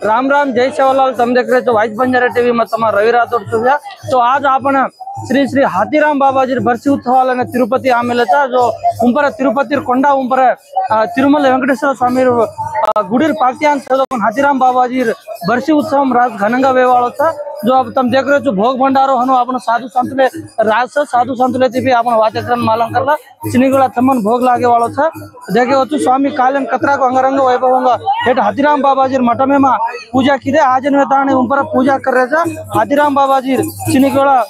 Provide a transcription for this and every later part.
राम राम जय सेवालाल। तुम देख रहे हो वाइस बंजारा टीवी में तुम्हारा रवि राठौड़ छूया। तो आज आपण श्री श्री हाथीराम बाबाजी बर्सी उत्सव तिरुपति आमेले जो उंपर तिरुपति कोंडा उंपर तिरुमल वेंकटेश्वर स्वामी गुडीर पाक्यान हाथीराम बाबाजी बर्सी उत्सव राज घनंगा वेवाड़ो था। जो अब तुम देख रहे हो भोग भंडारो हनु अपन साधु संतले राज साधु संतले भी अपन वाचन मालम करला चिनिगुला थमन भोग लागे वालों था। देखे हो स्वामी कालन कतरा को अंगरंग वैभव हेठ हाथीराम बाबाजी मठ में पूजा की आज ताने ऊपर पूजा कर रहे थे। हाथीराम बाबाजी चिनिगुला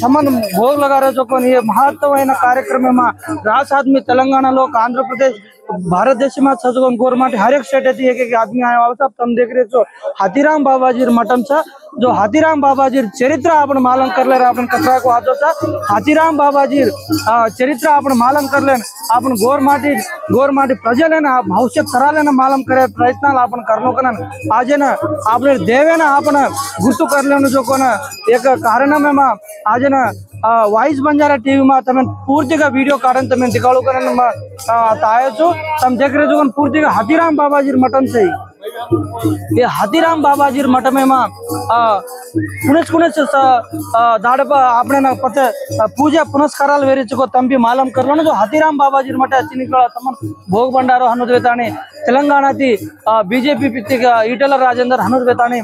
थमन भोग लगा रहे जो ये महत्वपूर्ण कार्यक्रम में राज आदमी तेलंगाना लोग आंध्र प्रदेश भारत देश में सजगोन गवर्नमेंट हर एक स्टेट है एक आदमी आया वाला था। तुम देख रहे हो हाथीराम बाबाजी मठम सा जो हाथीराम बाबाजी चरित्र अपन मालूम कर ले अपन कचरा को आजो था। हाथीराम बाबाजी चरित्र अपन मालूम कर ले अपन गौरमाटी प्रजल ना भविष्य तराले मालूम करे प्रयत्न अपन करनो कन आज ना आपने देवे ना अपन गुर्तु कर लेनो जो को एक कारण में आज ना वाइस बंजारा टीवी में तमें पूर्ति का वीडियो कारण तमें दिखाड़ो करन आयो छो। तुम देख रहे हो पूर्ति का हाथीराम बाबाजी मठम से ये हाथीराम बाबाजी मठ में कुछ दाड़प आपने ना पते पूजा पुनस्काराल वेरी चुको तम भी मालूम कर लो ना जो हाथीराम बाबाजी मठ चिनिकला तमन भोग भंडारो हनुद वेतानी तेलंगाना थी बीजेपी ఈటెల రాజేందర్ హనుర్ వేతాని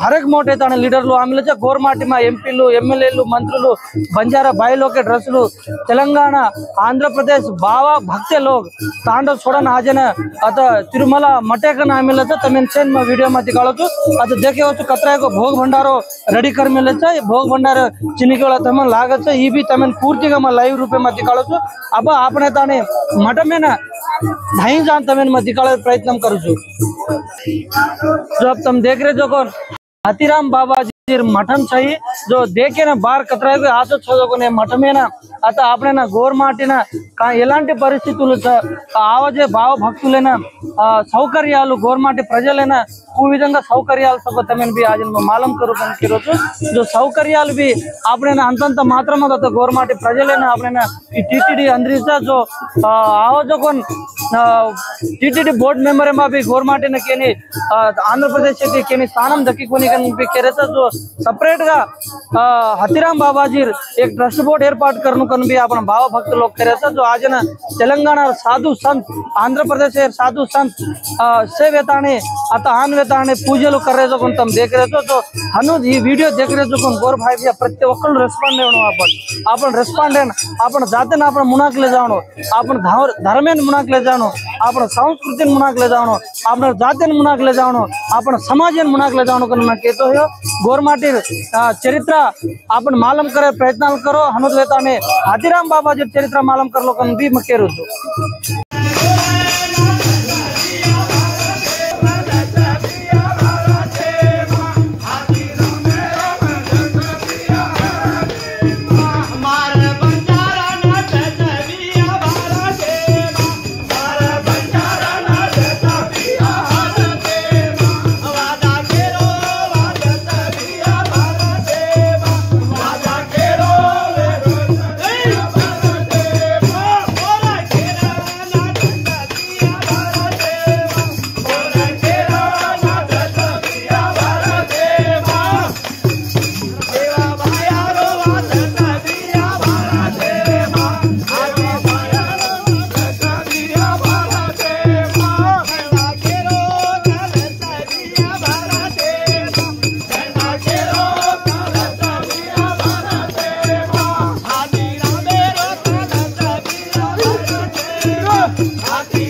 हर एक मोटे ताने लीडर्లు ఆమెల గవర్నమెంట్ మా ఎంపీలు ఎమ్మెల్యేలు మంత్రులు బంజారా बाइलों के ड्रेसలు तेलंगाना आंध्र प्रदेश बावा भक्ते लोग तांडव छोड़न आज न अत तिरुमला मटे का नाम मिले तो तमें सेन में वीडियो में दिखाओ तो अत देखे हो तो कतरा को भोग भंडारो रेडी कर मिले ये भोग भंडार चिनी के तमन लागत ये भी तमें पूर्ति का लाइव रूप में दिखाओ तो अब आपने ताने मठ में ना नहीं जान तमें मैं दिखाने प्रयत्न करूँ जो अब तुम देख रहे जो कौन हाथीराम बाबाजी मठम चाहिए जो देखे ना बार कतरा आचो चुने मठ में ना अत आपने ना गवर्नमेंट ना एलांटी परिस्थितुलु आवजे भाव भक्तुलेना सौकर्यालु गवर्नमेंट प्रजलेना ऊ विधंगा सौकर्यालु सब तमें भी आज मालूम करूँ जो सौकर्यालु भी आपने ना अंत मात्र गवर्नमेंट प्रजलेना आपने ना टीटीडी अंदरिसा जो आवजो कौन टीटीडी बोर्ड मेंबर में भी गवर्नमेंट ने केनी आंध्र प्रदेश के केनी स्थानम दक्की कोनी भी केरेता जो सेपरेट गा हाथीराम बाबाजी एक ट्रस्ट बोर्ड एर्पाट करने कन भी अपन भाव भक्त लोग करे जो आज ना तेलंगाना साधु संत आंध्र प्रदेश साधु संत से वेताने अत आन वेताने पूजలు कर रहे जो तुम देख रहे हो तो हनु ये वीडियो देख रहे जो गौर भाई भी प्रति ఒక్కళ్ళు రెస్పాండ్ అవ్వను अपन రెస్పాండెంట్ अपन जाते ना अपन मुनाक ले जानो अपन धर्मेन मुनाक ले जानो अपन संस्कृति मुनाक ले जानो अपन जाते मुनाक ले जानो अपन समाजन मुनाक ले जानो कन मैं कहतो है गवर्नमेंट चरित्र अपन मालूम करे प्रयत्न करो हनुद वेताने हाथीराम बाबाजी चरित्र मालूम कर लो कन भी मैं कह रहा हूँ। Happy